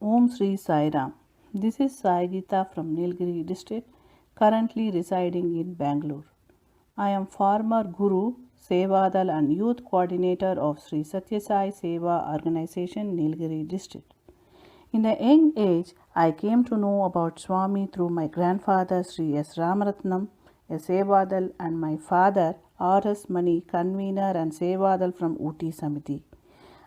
Om Sri Sai Ram. This is Sai Geeta from Nilgiri district, currently residing in Bangalore. I am former Guru, Sevadal and Youth Coordinator of Sri Satya Sai Seva Organization, Nilgiri district. In a young age, I came to know about Swami through my grandfather Sri S. Ramaratnam, a Sevadal, and my father R. S. Mani, convener and Sevadal from Uti Samiti.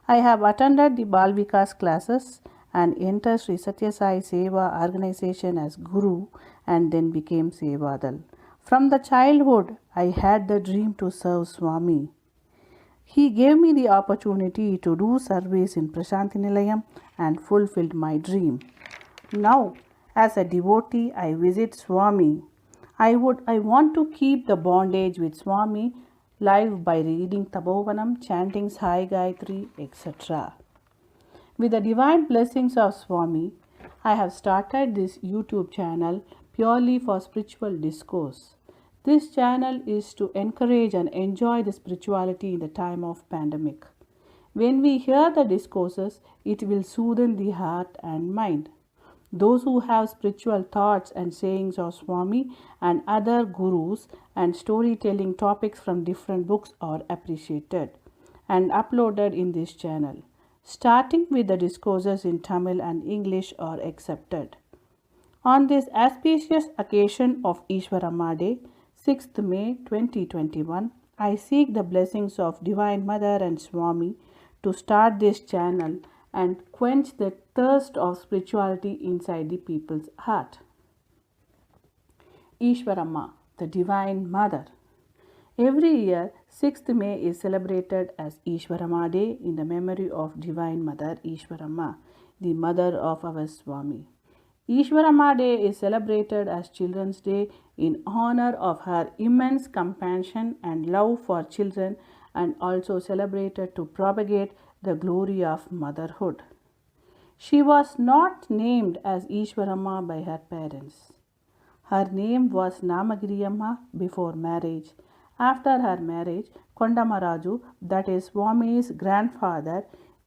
I have attended the Bal Vikas classes and entered Sri Satya Sai Seva organization as Guru and then became Sevadal. From the childhood, I had the dream to serve Swami. He gave me the opportunity to do service in Prashanti Nilayam and fulfilled my dream. Now, as a devotee, I visit Swami. I want to keep the bondage with Swami live by reading Tabovanam, chanting Sai Gayatri, etc. With the divine blessings of Swami, I have started this YouTube channel purely for spiritual discourse. This channel is to encourage and enjoy the spirituality in the time of pandemic. When we hear the discourses, it will soothe the heart and mind. Those who have spiritual thoughts and sayings of Swami and other gurus and storytelling topics from different books are appreciated and uploaded in this channel. Starting with the discourses in Tamil and English are accepted. On this auspicious occasion of Ishwaramma Day, 6th May 2021, I seek the blessings of Divine Mother and Swami to start this channel and quench the thirst of spirituality inside the people's heart. Ishwaramma, the Divine Mother. Every year, 6th May is celebrated as Ishwaramma Day in the memory of Divine Mother Ishwaramma, the mother of our Swami. Ishwaramma Day is celebrated as Children's Day in honor of her immense compassion and love for children and also celebrated to propagate the glory of motherhood. She was not named as Ishwaramma by her parents. Her name was Namagiriyamma before marriage. After her marriage, Kondamaraju, that is Swami's grandfather,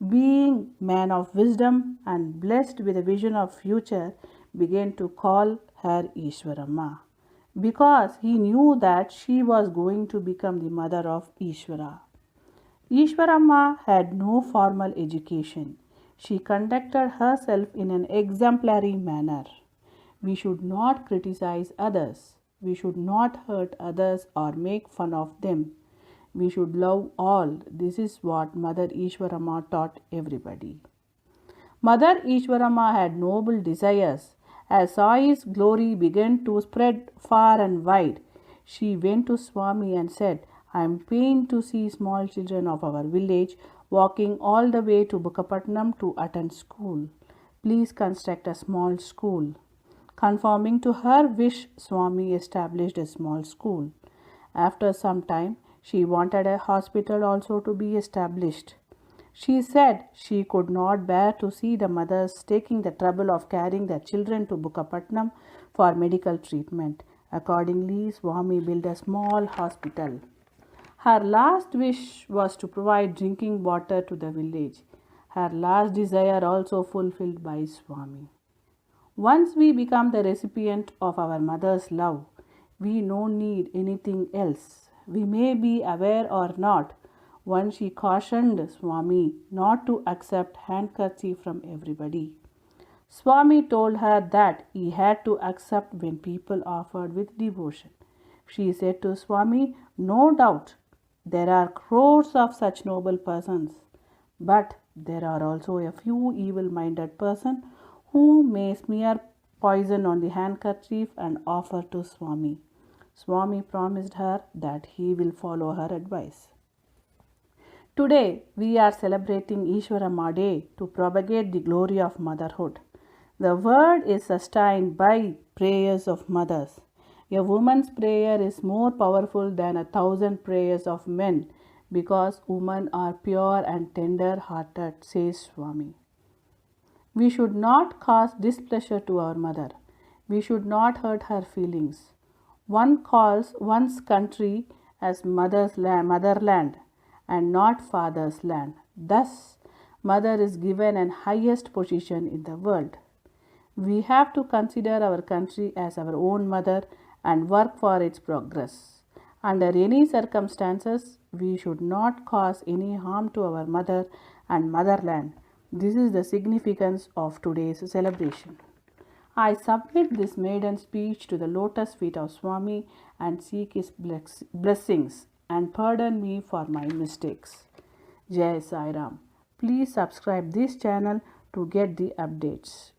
being man of wisdom and blessed with a vision of future, began to call her Ishwaramma because he knew that she was going to become the mother of Ishwara. Ishwaramma had no formal education. She conducted herself in an exemplary manner. We should not criticize others. We should not hurt others or make fun of them. We should love all. This is what Mother Ishwaramma taught everybody. Mother Ishwaramma had noble desires. As Sai's glory began to spread far and wide, she went to Swami and said, I am pained to see small children of our village walking all the way to Bukkapatnam to attend school. Please construct a small school. Conforming to her wish, Swami established a small school. After some time, she wanted a hospital also to be established. She said she could not bear to see the mothers taking the trouble of carrying their children to Bukkapatnam for medical treatment. Accordingly, Swami built a small hospital. Her last wish was to provide drinking water to the village. Her last desire also fulfilled by Swami. Once we become the recipient of our mother's love, we no need anything else. We may be aware or not. Once she cautioned Swami not to accept handkerchief from everybody. Swami told her that he had to accept when people offered with devotion. She said to Swami, no doubt, there are crores of such noble persons, but there are also a few evil-minded persons who may smear poison on the handkerchief and offer to Swami. Swami promised her that he will follow her advice. Today, we are celebrating Ishwaramma Day to propagate the glory of motherhood. The world is sustained by prayers of mothers. A woman's prayer is more powerful than 1,000 prayers of men because women are pure and tender-hearted, says Swami. We should not cause displeasure to our mother. We should not hurt her feelings. One calls one's country as motherland and not father's land. Thus, mother is given an highest position in the world. We have to consider our country as our own mother and work for its progress. Under any circumstances, we should not cause any harm to our mother and motherland. This is the significance of today's celebration. I submit this maiden speech to the lotus feet of Swami and seek his blessings and pardon me for my mistakes. Jai Sai Ram. Please subscribe this channel to get the updates.